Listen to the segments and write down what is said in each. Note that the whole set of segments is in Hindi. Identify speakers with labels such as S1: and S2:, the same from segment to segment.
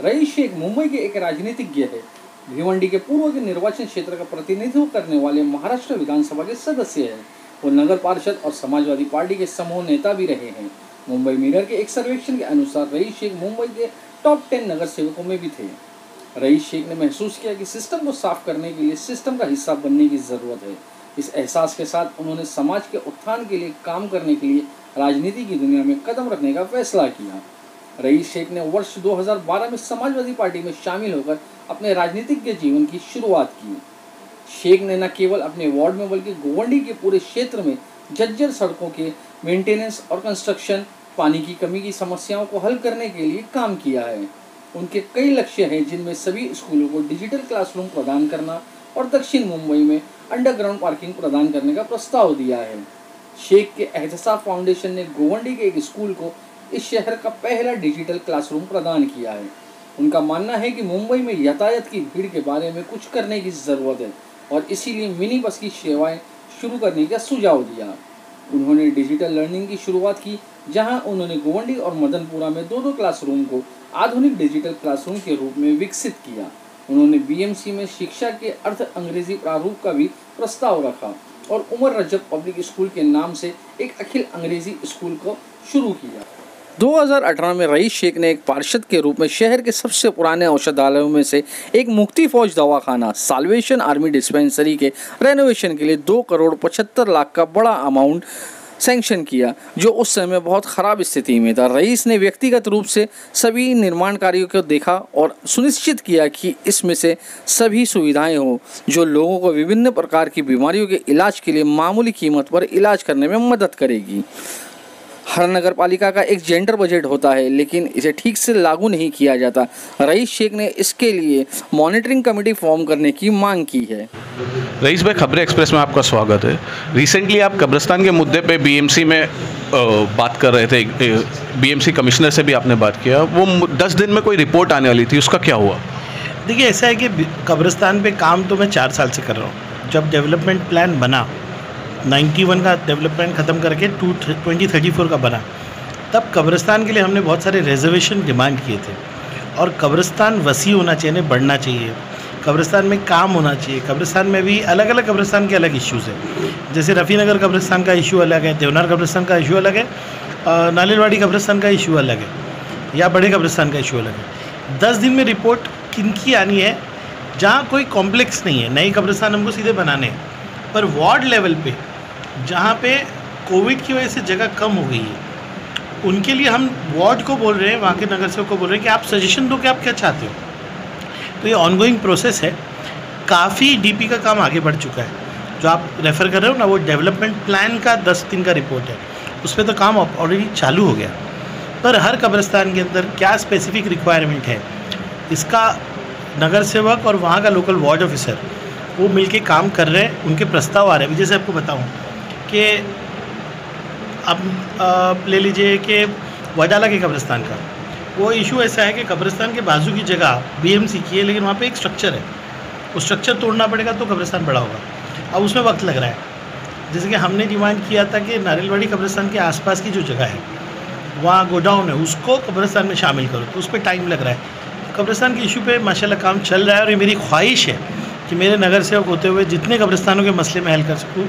S1: रईस शेख मुंबई के एक राजनीतिज्ञ है। भिवंडी के पूर्व के निर्वाचन क्षेत्र का प्रतिनिधित्व करने वाले महाराष्ट्र विधानसभा के सदस्य हैं। वो नगर पार्षद और समाजवादी पार्टी के समूह नेता भी रहे हैं। मुंबई मिरर के एक सर्वेक्षण के अनुसार रईस शेख मुंबई के टॉप 10 नगर सेवकों में भी थे। रईस शेख ने महसूस किया कि सिस्टम को साफ करने के लिए सिस्टम का हिस्सा बनने की जरूरत है। इस एहसास के साथ उन्होंने समाज के उत्थान के लिए काम करने के लिए राजनीति की दुनिया में कदम रखने का फैसला किया। रईस शेख ने वर्ष 2012 में समाजवादी पार्टी में शामिल होकर अपने राजनीतिक जीवन की शुरुआत की। शेख ने न केवल अपने वार्ड में बल्कि गोवंडी के पूरे क्षेत्र में जर्जर सड़कों के मेंटेनेंस और कंस्ट्रक्शन, पानी की कमी की समस्याओं को हल करने के लिए काम किया है। उनके कई लक्ष्य हैं, जिनमें सभी स्कूलों को डिजिटल क्लासरूम प्रदान करना और दक्षिण मुंबई में अंडरग्राउंड पार्किंग प्रदान करने का प्रस्ताव दिया है। शेख के एहतसाब फाउंडेशन ने गोवंडी के एक स्कूल को इस शहर का पहला डिजिटल क्लासरूम प्रदान किया है। उनका मानना है कि मुंबई में यातायात की भीड़ के बारे में कुछ करने की ज़रूरत है और इसीलिए मिनी बस की सेवाएं शुरू करने का सुझाव दिया। उन्होंने डिजिटल लर्निंग की शुरुआत की, जहां उन्होंने गोवंडी और मदनपुरा में 2-2 क्लासरूम को आधुनिक डिजिटल क्लासरूम के रूप में विकसित किया। उन्होंने बीएमसी में शिक्षा के अर्ध अंग्रेजी प्रारूप का भी प्रस्ताव रखा और उमर रजब पब्लिक स्कूल के नाम से एक अखिल अंग्रेजी स्कूल को शुरू किया। 2018 में रईस शेख ने एक पार्षद के रूप में शहर के सबसे पुराने औषधालयों में से एक मुक्ति फौज दवाखाना साल्वेशन आर्मी डिस्पेंसरी के रेनोवेशन के लिए 2 करोड़ 75 लाख का बड़ा अमाउंट सैंक्शन किया, जो उस समय बहुत ख़राब स्थिति में था। रईस ने व्यक्तिगत रूप से सभी निर्माण कार्यों को देखा और सुनिश्चित किया कि इसमें से सभी सुविधाएं हो जो लोगों को विभिन्न प्रकार की बीमारियों के इलाज के लिए मामूली कीमत पर इलाज करने में मदद करेगी। हर नगर पालिका का एक जेंडर बजट होता है, लेकिन इसे ठीक से लागू नहीं किया जाता। रईस शेख ने इसके लिए मॉनिटरिंग कमेटी फॉर्म करने की मांग की है।
S2: रईस भाई, खबरें एक्सप्रेस में आपका स्वागत है। रिसेंटली आप कब्रिस्तान के मुद्दे पे बीएमसी में बात कर रहे थे, बीएमसी कमिश्नर से भी आपने बात किया। वो 10 दिन में कोई रिपोर्ट आने वाली थी, उसका क्या हुआ?
S3: देखिए, ऐसा है कि कब्रिस्तान पे काम तो मैं 4 साल से कर रहा हूँ। जब डेवलपमेंट प्लान बना 91 का डेवलपमेंट ख़त्म करके 2034 का बना, तब कब्रिस्तान के लिए हमने बहुत सारे रिजर्वेशन डिमांड किए थे। और कब्रिस्तान वसी होना चाहिए, बढ़ना चाहिए, कब्रिस्तान में काम होना चाहिए। कब्रिस्तान में भी अलग अलग कब्रिस्तान के अलग इश्यूज़ हैं। जैसे रफ़ी नगर कब्रिस्तान का इशू अलग है, देवनार कब्रिस्तान का इशू अलग है, नालिलवाड़ी कब्रिस्तान का इशू अलग है, या बड़े कब्रिस्तान का इशू अलग है। 10 दिन में रिपोर्ट किनकी आनी है? जहाँ कोई कॉम्प्लेक्स नहीं है, नई कब्रिस्तान हमको सीधे बनाने हैं, पर वार्ड लेवल पे जहाँ पे कोविड की वजह से जगह कम हो गई है, उनके लिए हम वार्ड को बोल रहे हैं, वहाँ के नगर सेवक को बोल रहे हैं कि आप सजेशन दो कि आप क्या चाहते हो। तो ये ऑनगोइंग प्रोसेस है। काफ़ी डीपी का काम आगे बढ़ चुका है। जो आप रेफ़र कर रहे हो ना, वो डेवलपमेंट प्लान का 10 दिन का रिपोर्ट है, उस पर तो काम ऑलरेडी चालू हो गया। पर हर कब्रिस्तान के अंदर क्या स्पेसिफिक रिक्वायरमेंट है, इसका नगर सेवक और वहाँ का लोकल वार्ड ऑफिसर वो मिलके काम कर रहे हैं। उनके प्रस्ताव आ रहे हैं। जैसे आपको बताऊं कि अब ले लीजिए कि वडाला के कब्रिस्तान का वो इशू ऐसा है कि कब्रिस्तान के बाजू की जगह बीएमसी की है, लेकिन वहाँ पे एक स्ट्रक्चर है, वो स्ट्रक्चर तोड़ना पड़ेगा तो कब्रिस्तान बड़ा होगा। अब उसमें वक्त लग रहा है। जैसे कि हमने डिमांड किया था कि नारियलवाड़ी कब्रिस्तान के आसपास की जो जगह है वहाँ गोडाउन है, उसको कब्रिस्तान में शामिल करो, तो उस पर टाइम लग रहा है। कब्रिस्तान के इशू पे माशाल्लाह काम चल रहा है और ये मेरी ख्वाहिश है कि मेरे नगर सेवक होते हुए जितने कब्रिस्तानों के मसले में हल कर सकूँ।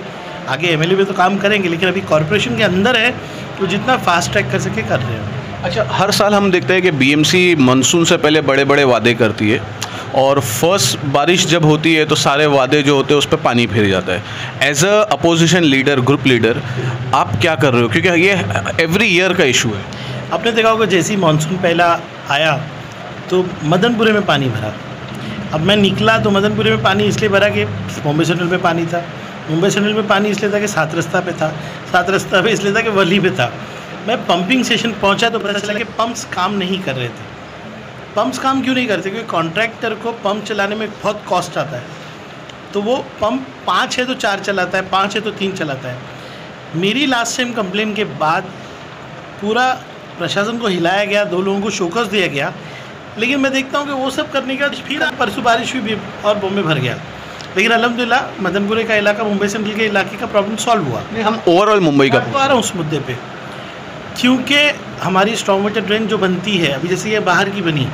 S3: आगे एमएलए में तो काम करेंगे, लेकिन अभी कॉरपोरेशन के अंदर है तो जितना फास्ट ट्रैक कर सके कर रहे हैं।
S2: अच्छा, हर साल हम देखते हैं कि बीएमसी मानसून से पहले बड़े बड़े वादे करती है और फर्स्ट बारिश जब होती है तो सारे वादे जो होते हैं उस पर पानी फिर जाता है। As a opposition leader, group leader, आप क्या कर रहे हो? क्योंकि ये एवरी ईयर का इशू है।
S3: आपने देखा होगा जैसे ही मानसून पहला आया तो मदनपुरे में पानी भरा। अब मैं निकला तो मदनपुरे में पानी इसलिए भरा कि मुंबई सेंट्रल में पानी था, मुंबई सेंट्रल में पानी इसलिए था कि 7 रास्ता पे था, 7 रास्ता पे इसलिए था कि वली पे था। मैं पंपिंग स्टेशन पहुंचा तो पता चला कि पंप्स काम नहीं कर रहे थे। पंप्स काम क्यों नहीं करते? क्योंकि कॉन्ट्रैक्टर को पंप चलाने में बहुत कॉस्ट आता है। तो वो पंप 5 है तो 4 चलाता है, 5 है तो 3 चलाता है। मेरी लास्ट टाइम कंप्लेन के बाद पूरा प्रशासन को हिलाया गया, 2 लोगों को शोकस दिया गया, लेकिन मैं देखता हूँ कि वो सब करने के बाद फिर परसों बारिश हुई और बॉम्बे भर गया। लेकिन अल्हम्दुलिल्लाह मदनपुरे का इलाका, मुंबई सेंट्रल के इलाके का प्रॉब्लम सॉल्व हुआ।
S2: नहीं, हम ओवरऑल मुंबई का
S3: आ रहा हूँ उस मुद्दे पे, क्योंकि हमारी स्ट्रॉन्ग वाटर ड्रेन जो बनती है अभी, जैसे ये बाहर की बनी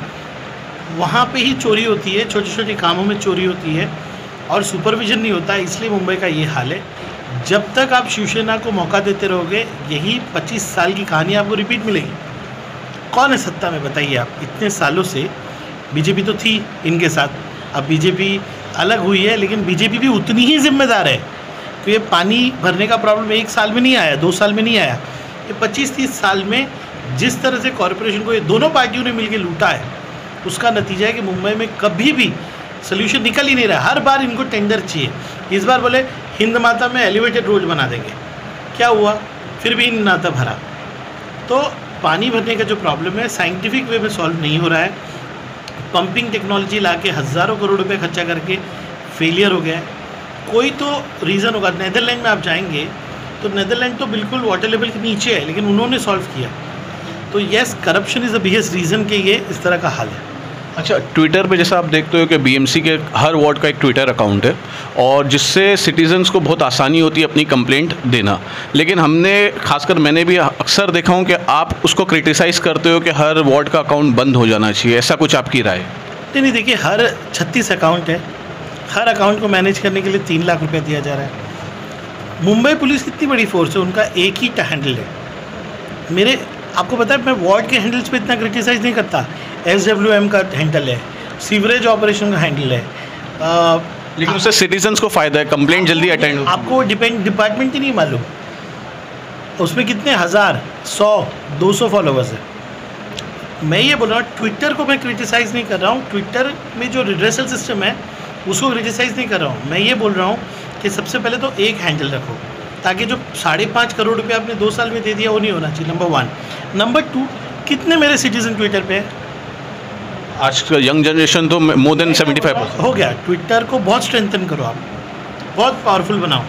S3: वहाँ पे ही चोरी होती है, छोटे छोटे कामों में चोरी होती है और सुपरविजन नहीं होता, इसलिए मुंबई का ये हाल है। जब तक आप शिवसेना को मौका देते रहोगे, यही 25 साल की कहानी आपको रिपीट मिलेगी। कौन है सत्ता में बताइए आप? इतने सालों से बीजेपी तो थी इनके साथ, अब बीजेपी अलग हुई है, लेकिन बीजेपी भी उतनी ही जिम्मेदार है। तो ये पानी भरने का प्रॉब्लम 1 साल में नहीं आया, 2 साल में नहीं आया, ये 25-30 साल में जिस तरह से कॉरपोरेशन को ये दोनों पार्टियों ने मिलकर लूटा है, उसका नतीजा है कि मुंबई में कभी भी सोल्यूशन निकल ही नहीं रहा। हर बार इनको टेंडर चाहिए। इस बार बोले हिंद माता में एलिवेटेड रोड बना देंगे, क्या हुआ? फिर भी हिंद माता भरा। तो पानी भरने का जो प्रॉब्लम है साइंटिफिक वे में सॉल्व नहीं हो रहा है। पंपिंग टेक्नोलॉजी ला के हज़ारों करोड़ रुपए खर्चा करके फेलियर हो गया है। कोई तो रीज़न होगा। नीदरलैंड में आप जाएंगे तो नीदरलैंड तो बिल्कुल वाटर लेवल के नीचे है, लेकिन उन्होंने सॉल्व किया। तो yes, corruption is the biggest reason कि ये इस तरह का हाल है।
S2: अच्छा, ट्विटर पे जैसा आप देखते हो कि बीएमसी के हर वार्ड का एक ट्विटर अकाउंट है और जिससे सिटीजन्स को बहुत आसानी होती है अपनी कंप्लेंट देना, लेकिन हमने खासकर मैंने भी अक्सर देखा हूँ कि आप उसको क्रिटिसाइज़ करते हो कि हर वार्ड का अकाउंट बंद हो जाना चाहिए, ऐसा कुछ आपकी राय?
S3: नहीं, देखिए, हर 36 अकाउंट है, हर अकाउंट को मैनेज करने के लिए 3 लाख रुपये दिया जा रहा है। मुंबई पुलिस कितनी बड़ी फोर्स है, उनका एक ही हैंडल है। आपको पता है, मैं वार्ड के हैंडल्स पे इतना क्रिटिसाइज़ नहीं करता। SWM का हैंडल है, सीवरेज ऑपरेशन का हैंडल है,
S2: लेकिन उससे सिटीजन्स को फ़ायदा है, कंप्लेंट जल्दी अटेंड हो।
S3: आपको डिपार्टमेंट ही नहीं मालूम, उसमें कितने 1000, 100, 200 फॉलोवर्स है। मैं ये बोल रहा हूँ, ट्विटर को मैं क्रिटिसाइज़ नहीं कर रहा हूँ, ट्विटर में जो रिड्रेसल सिस्टम है उसको क्रिटिसाइज़ नहीं कर रहा हूँ। मैं ये बोल रहा हूँ कि सबसे पहले तो एक हैंडल रखो, ताकि जो 5.5 करोड़ रुपये आपने 2 साल में दे दिया वो नहीं होना चाहिए, नंबर 1। नंबर 2, कितने मेरे सिटीजन ट्विटर पे है?
S2: आज का यंग जनरेशन तो मोर देन 75%
S3: हो गया। ट्विटर को बहुत स्ट्रेंथन करो, आप बहुत पावरफुल बनाओ।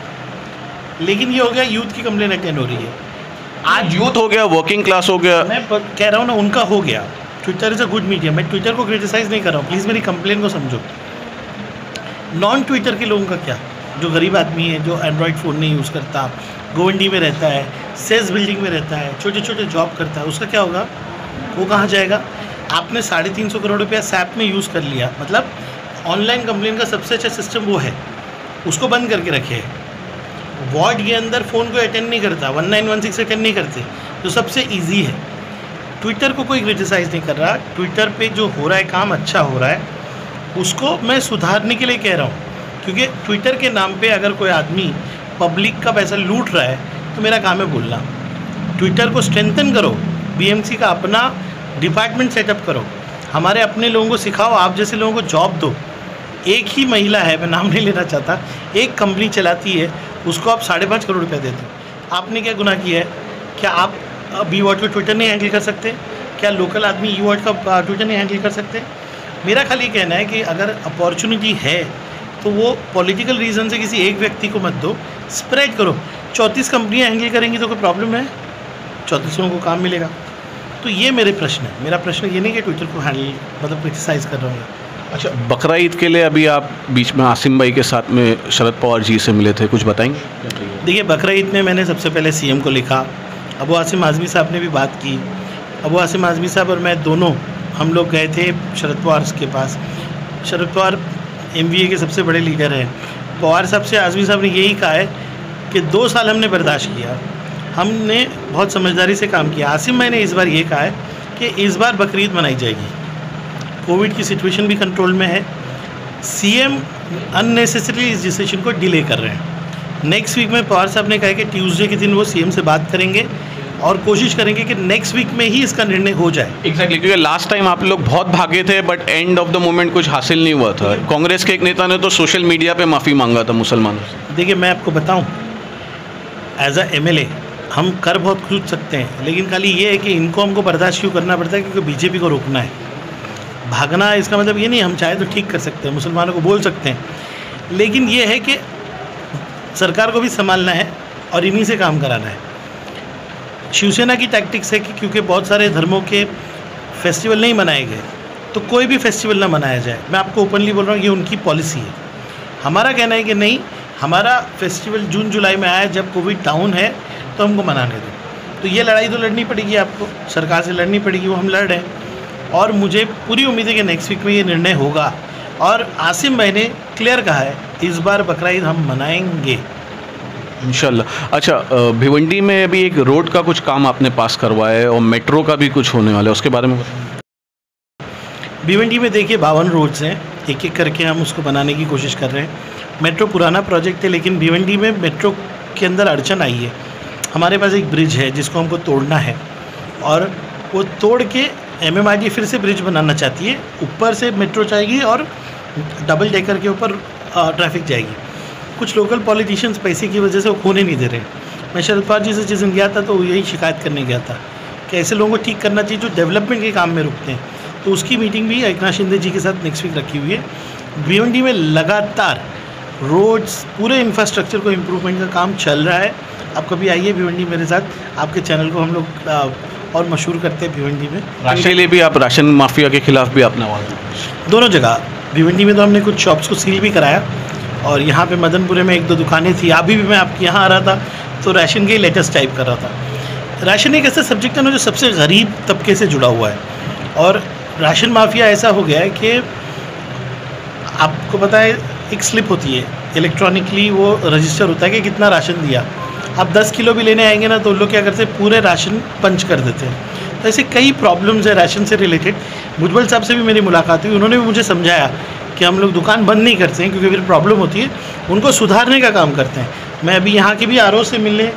S3: लेकिन ये हो गया, यूथ की कंप्लेन अटेंड हो रही है।
S2: आज यूथ हो गया, वर्किंग क्लास हो गया।
S3: मैं कह रहा हूँ ना, उनका हो गया। Twitter is a good media, मैं ट्विटर को क्रिटिसाइज़ नहीं कर रहा हूँ, प्लीज़ मेरी कंप्लेन को समझो। नॉन ट्विटर के लोगों का क्या? जो गरीब आदमी है, जो एंड्रॉयड फ़ोन नहीं यूज़ करता, गोवंडी में रहता है, सेल्स बिल्डिंग में रहता है, छोटे छोटे जॉब करता है, उसका क्या होगा? वो कहाँ जाएगा? आपने 350 करोड़ रुपया सैप में यूज़ कर लिया, मतलब ऑनलाइन कंप्लेन का सबसे अच्छा सिस्टम वो है, उसको बंद करके रखे। वार्ड के अंदर फ़ोन को अटेंड नहीं करता, 1916 अटेंड नहीं करते, जो सबसे ईजी है। ट्विटर को कोई क्रिटिसाइज़ नहीं कर रहा, ट्विटर पे जो हो रहा है काम अच्छा हो रहा है, उसको मैं सुधारने के लिए कह रहा हूँ। क्योंकि ट्विटर के नाम पे अगर कोई आदमी पब्लिक का पैसा लूट रहा है तो मेरा काम है बोलना। ट्विटर को स्ट्रेंथन करो, बीएमसी का अपना डिपार्टमेंट सेटअप करो, हमारे अपने लोगों को सिखाओ, आप जैसे लोगों को जॉब दो। एक ही महिला है, मैं नाम नहीं लेना चाहता, एक कंपनी चलाती है, उसको आप 5.5 करोड़ रुपये देते हो। आपने क्या गुनाह किया है? क्या आप बी वार्ड को ट्विटर नहीं हैंडल कर सकते? क्या लोकल आदमी ई वार्ड का ट्विटर नहीं हैंडल कर सकते? मेरा खाली कहना है कि अगर अपॉर्चुनिटी है तो वो पॉलिटिकल रीज़न से किसी एक व्यक्ति को मत दो, स्प्रेड करो। 34 कंपनियां हैंडल करेंगी तो कोई प्रॉब्लम है? 34 लोगों को काम मिलेगा। तो ये मेरे प्रश्न है। मेरा प्रश्न ये नहीं कि ट्विटर को हैंडल मतलब क्रिटिसाइज़ कर रहा हूँ।
S2: अच्छा, बकरा ईद के लिए अभी आप बीच में आसिम भाई के साथ में शरद पवार जी से मिले थे, कुछ बताएंगे?
S3: देखिए, बकरा ईद में मैंने सबसे पहले सीएम को लिखा, अबू आसिम आज़मी साहब ने भी बात की। अबू आसिम आज़मी साहब और मैं दोनों हम लोग गए थे शरद पवार के पास। शरद पवार MVA के सबसे बड़े लीडर हैं। पवार साहब से आज़मी साहब ने यही कहा है कि 2 साल हमने बर्दाश्त किया, हमने बहुत समझदारी से काम किया। आसिम भाई ने इस बार ये कहा है कि इस बार बकरीद मनाई जाएगी, कोविड की सिचुएशन भी कंट्रोल में है। सीएम अननेसेसरी इस डिसीजन को डिले कर रहे हैं। नेक्स्ट वीक में पवार साहब ने कहा है कि ट्यूसडे के दिन वो सीएम से बात करेंगे और कोशिश करेंगे कि नेक्स्ट वीक में ही इसका निर्णय हो जाए।
S2: एग्जैक्टली, क्योंकि लास्ट टाइम आप लोग बहुत भागे थे but end of the moment कुछ हासिल नहीं हुआ था। कांग्रेस के एक नेता ने तो सोशल मीडिया पे माफ़ी मांगा था मुसलमानों से।
S3: देखिए, मैं आपको बताऊं, एज अ MLA हम कर बहुत कुछ सकते हैं, लेकिन खाली ये है कि इनको हमको बर्दाश्त क्यों करना पड़ता है? क्योंकि बीजेपी को रोकना है। भागना इसका मतलब ये नहीं, हम चाहे तो ठीक कर सकते हैं, मुसलमानों को बोल सकते हैं, लेकिन ये है कि सरकार को भी संभालना है और इन्हीं से काम कराना है। शिवसेना की टैक्टिक्स है कि क्योंकि बहुत सारे धर्मों के फेस्टिवल नहीं मनाए गए तो कोई भी फेस्टिवल ना मनाया जाए। मैं आपको ओपनली बोल रहा हूँ, ये उनकी पॉलिसी है। हमारा कहना है कि नहीं, हमारा फेस्टिवल जून जुलाई में आया, जब कोविड डाउन है तो हमको मनाने दो। तो ये लड़ाई तो लड़नी पड़ेगी, आपको सरकार से लड़नी पड़ेगी, वो हम लड़ रहे हैं। और मुझे पूरी उम्मीद है कि नेक्स्ट वीक में ये निर्णय होगा। और आसिम भाई ने क्लियर कहा है इस बार बकरा ईद हम मनाएंगे
S2: इंशाल्लाह। अच्छा, भिवंडी में अभी एक रोड का कुछ काम आपने पास करवाया है और मेट्रो का भी कुछ होने वाला है, उसके बारे में बताइए।
S3: भिवंडी में देखिए 52 रोड्स हैं, एक एक करके हम उसको बनाने की कोशिश कर रहे हैं। मेट्रो पुराना प्रोजेक्ट है, लेकिन भिवंडी में मेट्रो के अंदर अड़चन आई है। हमारे पास एक ब्रिज है जिसको हमको तोड़ना है, और वो तोड़ के MMRDA फिर से ब्रिज बनाना चाहती है। ऊपर से मेट्रो जाएगी और डबल डेकर के ऊपर ट्रैफिक जाएगी। कुछ लोकल पॉलिटिशियंस पैसे की वजह से वो होने नहीं दे रहे। मैं शरद पवार जी से जिस दिन गया था तो यही शिकायत करने गया था कि ऐसे लोगों को ठीक करना चाहिए जो डेवलपमेंट के काम में रुकते हैं। तो उसकी मीटिंग भी एकनाथ शिंदे जी के साथ नेक्स्ट वीक रखी हुई है। भिवंडी में लगातार रोड्स, पूरे इंफ्रास्ट्रक्चर को इम्प्रूवमेंट का काम चल रहा है। आप कभी आइए भिवंडी मेरे साथ, आपके चैनल को हम लोग और मशहूर करते हैं भिवंडी में।
S2: राशन के लिए भी आप राशन माफिया के खिलाफ भी अपना आवाज़,
S3: दोनों जगह। भिवंडी में तो हमने कुछ शॉप्स को सील भी कराया, और यहाँ पे मदनपुरे में 1-2 दुकानें थी। अभी भी मैं आपके यहाँ आ रहा था तो राशन के लेटेस्ट टाइप कर रहा था। राशन एक ऐसा सब्जेक्ट है ना जो सबसे गरीब तबके से जुड़ा हुआ है, और राशन माफिया ऐसा हो गया है कि आपको पता है एक स्लिप होती है, इलेक्ट्रॉनिकली वो रजिस्टर होता है कि कितना राशन दिया। आप 10 किलो भी लेने आएंगे ना तो लोग क्या करते हैं, पूरे राशन पंच कर देते हैं। तो ऐसे कई प्रॉब्लम्स है राशन से रिलेटेड। भुजबल साहब से भी मेरी मुलाकात हुई, उन्होंने भी मुझे समझाया कि हम लोग दुकान बंद नहीं करते हैं क्योंकि फिर प्रॉब्लम होती है, उनको सुधारने का काम करते हैं। मैं अभी यहाँ के भी RO से मिलने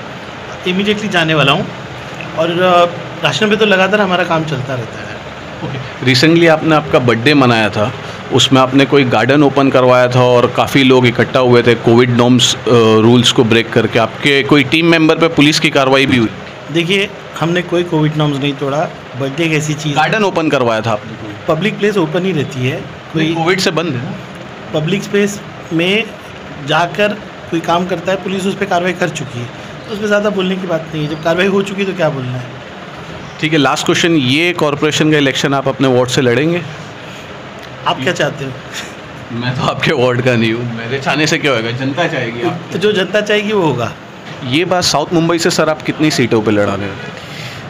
S3: इमीडिएटली जाने वाला हूँ, और राशन पे तो लगातार हमारा काम चलता रहता है।
S2: रिसेंटली आपने आपका बर्थडे मनाया था, उसमें आपने कोई गार्डन ओपन करवाया था और काफ़ी लोग इकट्ठा हुए थे कोविड नॉर्म्स रूल्स को ब्रेक करके। आपके कोई टीम मेंबर पे पुलिस की कार्रवाई भी हुई?
S3: देखिए, हमने कोई कोविड नॉर्म्स नहीं तोड़ा। बर्थडे एक ऐसी चीज़,
S2: गार्डन ओपन करवाया था आपने?
S3: पब्लिक प्लेस ओपन ही रहती है, कोई
S2: कोविड से बंद है।
S3: पब्लिक स्पेस में जाकर कोई काम करता है, पुलिस उस पर कार्रवाई कर चुकी है, तो उसमें ज़्यादा बोलने की बात नहीं है। जब कार्रवाई हो चुकी है तो क्या बोलना है।
S2: ठीक है, लास्ट क्वेश्चन, ये कॉरपोरेशन का इलेक्शन आप अपने वार्ड से लड़ेंगे?
S3: आप क्या चाहते हो?
S2: मैं तो आपके वार्ड का नहीं हूँ, मेरे चाहने से क्या होगा, जनता चाहेगी आप।
S3: तो जो जनता चाहेगी वो होगा।
S2: ये बात साउथ मुंबई से सर आप कितनी सीटों पे लड़ा रहे हैं?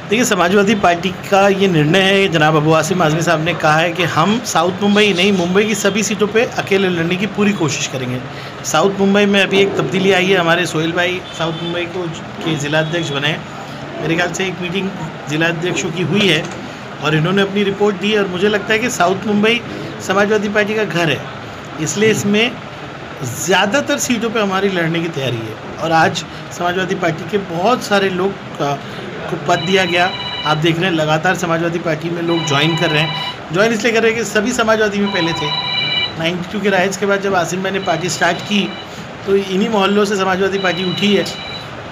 S3: देखिए, समाजवादी पार्टी का ये निर्णय है, जनाब अबू आसिम आज़मी साहब ने कहा है कि हम साउथ मुंबई नहीं, मुंबई की सभी सीटों पे अकेले लड़ने की पूरी कोशिश करेंगे। साउथ मुंबई में अभी एक तब्दीली आई है, हमारे सोहेल भाई साउथ मुंबई को के ज़िलाध्यक्ष बने। मेरे ख्याल से एक मीटिंग ज़िलाध्यक्षों की हुई है और इन्होंने अपनी रिपोर्ट दी, और मुझे लगता है कि साउथ मुंबई समाजवादी पार्टी का घर है, इसलिए इसमें ज़्यादातर सीटों पे हमारी लड़ने की तैयारी है। और आज समाजवादी पार्टी के बहुत सारे लोग को पद दिया गया। आप देख रहे हैं लगातार समाजवादी पार्टी में लोग ज्वाइन कर रहे हैं। ज्वाइन इसलिए कर रहे हैं कि सभी समाजवादी में पहले थे। 92 के राइट्स के बाद जब आसिम भाई ने पार्टी स्टार्ट की तो इन्हीं मोहल्लों से समाजवादी पार्टी उठी है,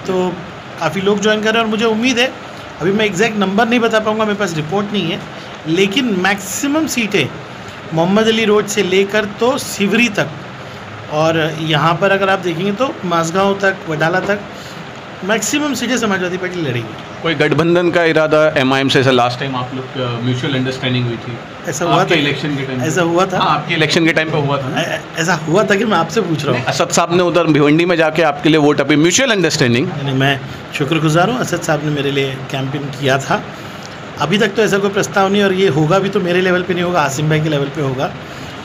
S3: तो काफ़ी लोग ज्वाइन कर रहे हैं। और मुझे उम्मीद है, अभी मैं एग्जैक्ट नंबर नहीं बता पाऊँगा, मेरे पास रिपोर्ट नहीं है, लेकिन मैक्सिमम सीटें मोहम्मद अली रोड से लेकर तो सिवरी तक, और यहाँ पर अगर आप देखेंगे तो मासगांव तक, वडाला तक, मैक्सिमम सीटें समाजवादी पार्टी लड़ेगी।
S2: कोई गठबंधन का इरादा MIM से? ऐसा लास्ट टाइम आप लोग म्यूचुअल अंडरस्टैंडिंग हुई थी,
S3: ऐसा हुआ था
S2: इलेक्शन के टाइम?
S3: ऐसा हुआ था,
S2: आपके इलेक्शन के टाइम पे हुआ था?
S3: ऐसा हुआ था कि मैं आपसे पूछ रहा हूँ।
S2: असद साहब ने उधर भिवंडी में जाके आपके लिए वोट अपी, म्यूचुअल अंडरस्टैंडिंग?
S3: नहीं, मैं शुक्रगुजार हूँ, असद साहब ने मेरे लिए कैंपेन किया था। अभी तक तो ऐसा कोई प्रस्ताव नहीं, और ये होगा भी तो मेरे लेवल पे नहीं होगा, आसिम भाई के लेवल पे होगा।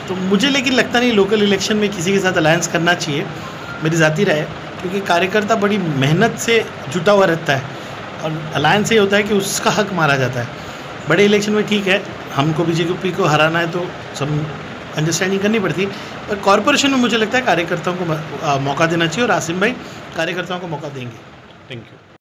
S3: तो मुझे लेकिन लगता नहीं लोकल इलेक्शन में किसी के साथ अलायंस करना चाहिए, मेरी ज़ाती राय है, क्योंकि कार्यकर्ता बड़ी मेहनत से जुटा हुआ रहता है, और अलायंस ये होता है कि उसका हक मारा जाता है। बड़े इलेक्शन में ठीक है, हमको बीजेपी को हराना है तो सब अंडरस्टैंडिंग करनी पड़ती, पर कॉरपोरेशन में मुझे लगता है कार्यकर्ताओं को मौका देना चाहिए, और आसिम भाई कार्यकर्ताओं को मौका देंगे।
S2: Thank you.